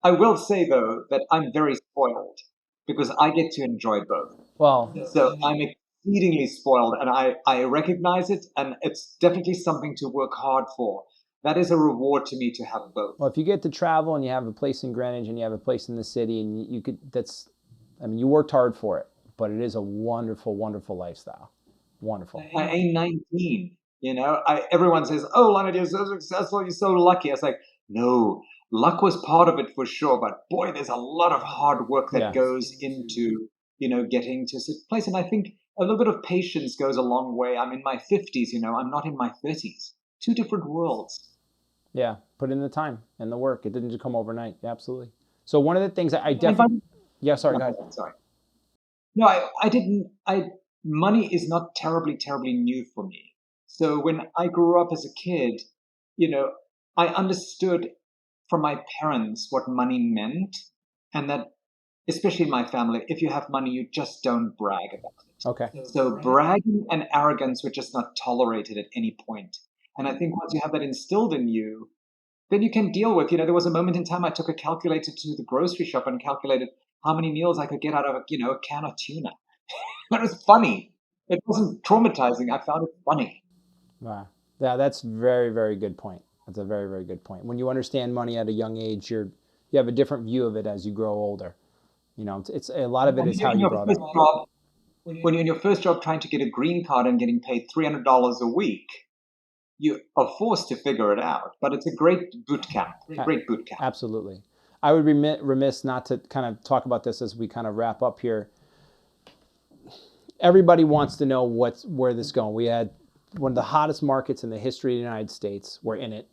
I will say though that I'm very spoiled because I get to enjoy both. Well, So I'm exceedingly spoiled, and I recognize it, and it's definitely something to work hard for. That is a reward to me to have both. if you get to travel and you have a place in Greenwich and you have a place in the city and you worked hard for it, but it is a wonderful, wonderful lifestyle. Wonderful. I ain't 19. Everyone says, "Oh, Leonard, you're so successful. You're so lucky." I was like, no, luck was part of it for sure, but boy, there's a lot of hard work that goes into getting to a place. And I think a little bit of patience goes a long way. I'm in my 50s. I'm not in my 30s. Two different worlds. Yeah, put in the time and the work. It didn't just come overnight. Absolutely. So one of the things that I definitely. Yeah, sorry, go ahead. Sorry. No, I didn't. Money is not terribly, terribly new for me. So when I grew up as a kid, I understood from my parents what money meant, and that, especially in my family, if you have money, you just don't brag about it. Okay. So bragging and arrogance were just not tolerated at any point. And I think once you have that instilled in you, then you can deal with, there was a moment in time I took a calculator to the grocery shop and calculated how many meals I could get out of a can of tuna. But it was funny. It wasn't traumatizing. I found it funny. Wow. Yeah, that's very, very good point. That's a very, very good point. When you understand money at a young age, you have a different view of it as you grow older. It's a lot of it is how you brought up. When you're in your first job trying to get a green card and getting paid $300 a week, you are forced to figure it out. But it's a great boot camp. Great boot camp. Absolutely. I would be remiss not to kind of talk about this as we kind of wrap up here. Everybody wants to know where this is going. We had one of the hottest markets in the history of the United States. We're in it.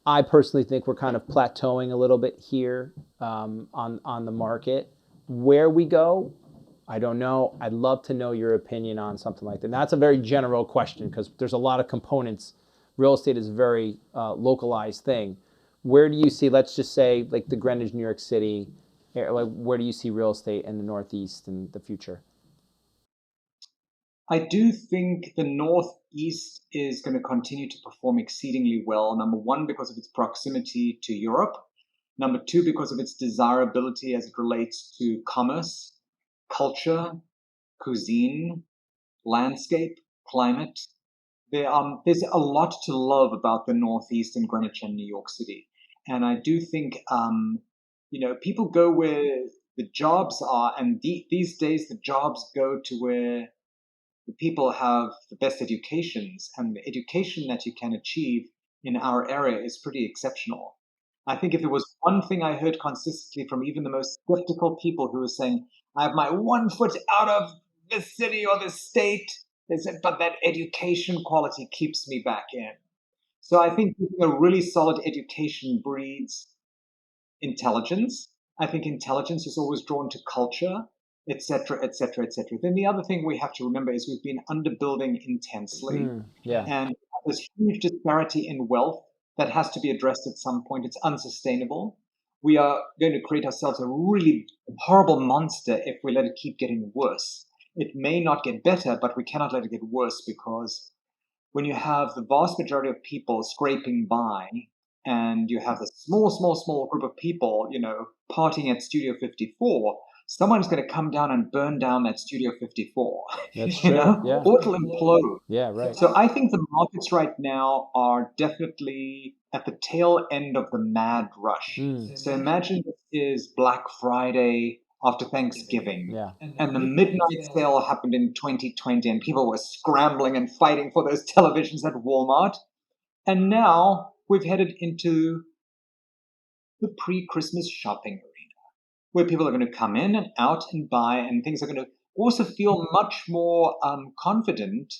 I personally think we're kind of plateauing a little bit here on the market. Where we go, I don't know. I'd love to know your opinion on something like that. And that's a very general question because there's a lot of components. Real estate is a very localized thing. Where do you see, let's just say, like the Greenwich, New York City, where do you see real estate in the Northeast in the future? I do think the Northeast is going to continue to perform exceedingly well. Number one, because of its proximity to Europe. Number two, because of its desirability as it relates to commerce, culture, cuisine, landscape, climate. There's a lot to love about the Northeast in Greenwich and New York City. And I do think, people go where the jobs are, and these days the jobs go to where the people have the best educations, and the education that you can achieve in our area is pretty exceptional. I think if there was one thing I heard consistently from even the most skeptical people who were saying, I have my 1 foot out of this city or this state, they said, but that education quality keeps me back in. So I think a really solid education breeds intelligence. I think intelligence is always drawn to culture, etc., etc., etc. Then the other thing we have to remember is we've been underbuilding intensely, and there's huge disparity in wealth that has to be addressed at some point. It's unsustainable. we are going to create ourselves a really horrible monster if we let it keep getting worse. It may not get better, but we cannot let it get worse, because when you have the vast majority of people scraping by and you have the small group of people, partying at Studio 54, someone's going to come down and burn down that Studio 54, That's true. Yeah. or it'll implode. Yeah, right. So I think the markets right now are definitely at the tail end of the mad rush. So imagine this is Black Friday after Thanksgiving. Yeah. And the midnight sale happened in 2020, and people were scrambling and fighting for those televisions at Walmart. And now we've headed into the pre-Christmas shopping arena, where people are going to come in and out and buy, and things are going to also feel much more confident,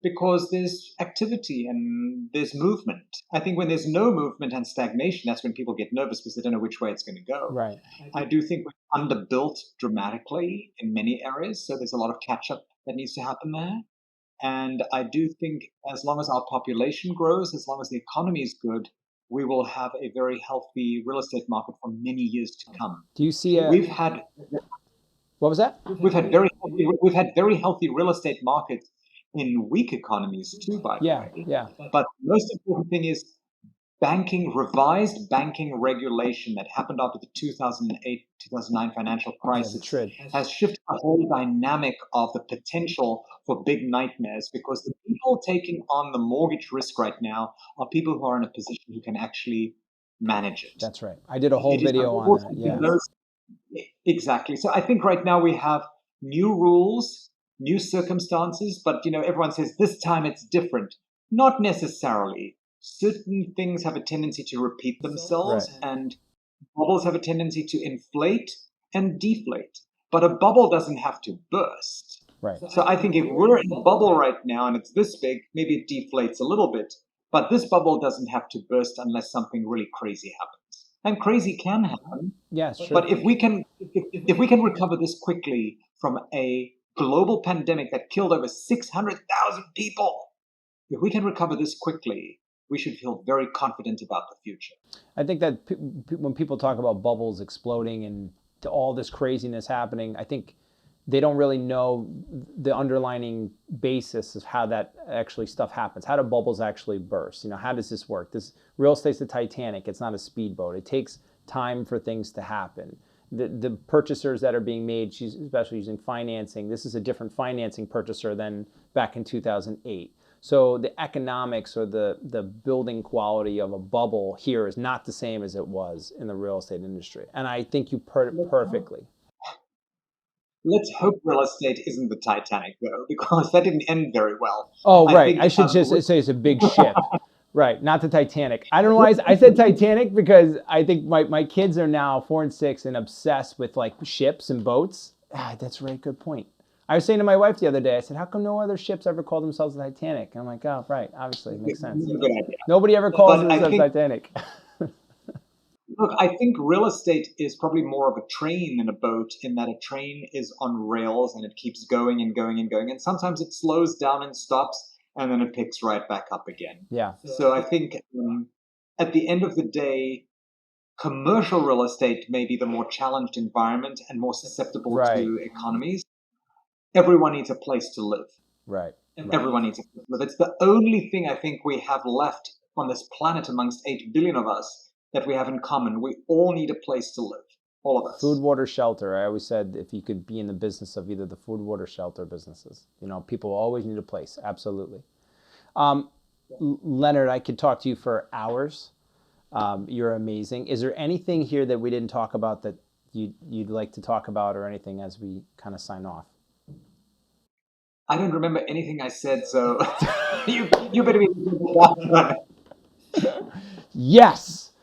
because there's activity and there's movement. I think when there's no movement and stagnation, that's when people get nervous, because they don't know which way it's going to go. Right. I do think we're underbuilt dramatically in many areas, so there's a lot of catch-up that needs to happen there. And I do think as long as our population grows, as long as the economy is good, we will have a very healthy real estate market for many years to come. Do you see We've had what was that? We've had very healthy real estate markets in weak economies too, by the way. Yeah. But the most important thing is revised banking regulation that happened after the 2008-2009 financial crisis has shifted the whole dynamic of the potential for big nightmares, because the people taking on the mortgage risk right now are people who are in a position who can actually manage it. That's right. I did a whole video on that. Yeah. Exactly. So I think right now we have new rules, new circumstances, but everyone says this time it's different. Not necessarily. Certain things have a tendency to repeat themselves, and bubbles have a tendency to inflate and deflate. But a bubble doesn't have to burst. Right. So I think if we're in a bubble right now and it's this big, maybe it deflates a little bit, but this bubble doesn't have to burst unless something really crazy happens. And crazy can happen. Yeah, sure. But if we can recover this quickly from a global pandemic that killed over 600,000 people, if we can recover this quickly, we should feel very confident about the future. I think that when people talk about bubbles exploding and all this craziness happening, I think they don't really know the underlying basis of how that actually stuff happens. How do bubbles actually burst? How does this work? This real estate's the Titanic. It's not a speedboat. It takes time for things to happen. The purchasers that are being made, especially using financing, this is a different financing purchaser than back in 2008. So the economics or the building quality of a bubble here is not the same as it was in the real estate industry. And I think you put it perfectly. Let's hope real estate isn't the Titanic, though, because that didn't end very well. Oh, right. I should just say it's a big ship. Right, not the Titanic. I don't know why I said Titanic, because I think my kids are now 4 and 6 and obsessed with like ships and boats. That's a very good point. I was saying to my wife the other day, I said, how come no other ships ever call themselves the Titanic? And I'm like, oh, right, obviously, it makes sense. Good idea. Nobody ever calls themselves Titanic. Look, I think real estate is probably more of a train than a boat, in that a train is on rails and it keeps going and going and going. And sometimes it slows down and stops, and then it picks right back up again. Yeah. So I think at the end of the day, commercial real estate may be the more challenged environment and more susceptible to economies. Everyone needs a place to live. Right. Everyone needs a place to live. It's the only thing I think we have left on this planet amongst 8 billion of us that we have in common. We all need a place to live. All of us. Food, water, shelter. I always said if you could be in the business of either the food, water, shelter businesses, people always need a place. Absolutely. Leonard, I could talk to you for hours. You're amazing. Is there anything here that we didn't talk about that you'd like to talk about, or anything as we kind of sign off? I don't remember anything I said, so you better be that. Yes,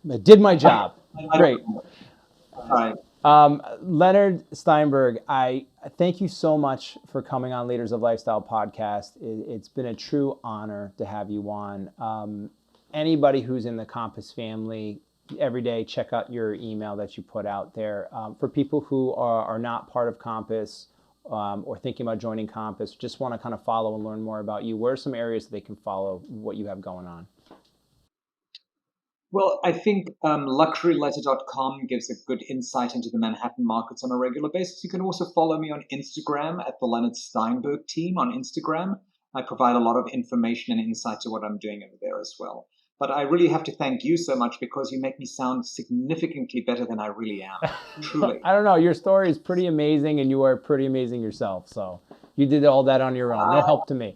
I did my job. Great. All right. Leonard Steinberg, I thank you so much for coming on Leaders of Lifestyle podcast. It's been a true honor to have you on. Anybody who's in the Compass family, every day check out your email that you put out there. For people who are not part of Compass, or thinking about joining Compass, just want to kind of follow and learn more about you, where are some areas that they can follow what you have going on? Well, I think luxuryletter.com gives a good insight into the Manhattan markets on a regular basis. You can also follow me on Instagram at the Leonard Steinberg team on Instagram. I provide a lot of information and insight to what I'm doing over there as well. But I really have to thank you so much because you make me sound significantly better than I really am. Truly. I don't know. Your story is pretty amazing, and you are pretty amazing yourself. So you did all that on your own. No help to me.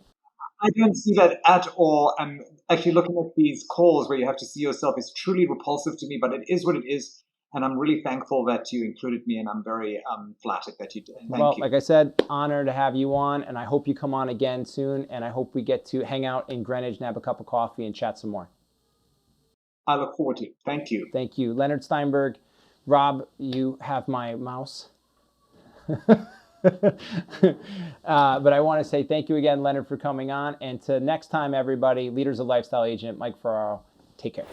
I don't see that at all. I'm actually looking at these calls where you have to see yourself is truly repulsive to me, but it is what it is. And I'm really thankful that you included me, and I'm very flattered that you did. Thank you. Like I said, honor to have you on, and I hope you come on again soon, and I hope we get to hang out in Greenwich and have a cup of coffee and chat some more. I look forward to it. Thank you. Thank you. Leonard Steinberg. Rob, you have my mouse. But I want to say thank you again, Leonard, for coming on. And to next time, everybody, Leaders of Lifestyle Agent, Mike Ferraro, take care.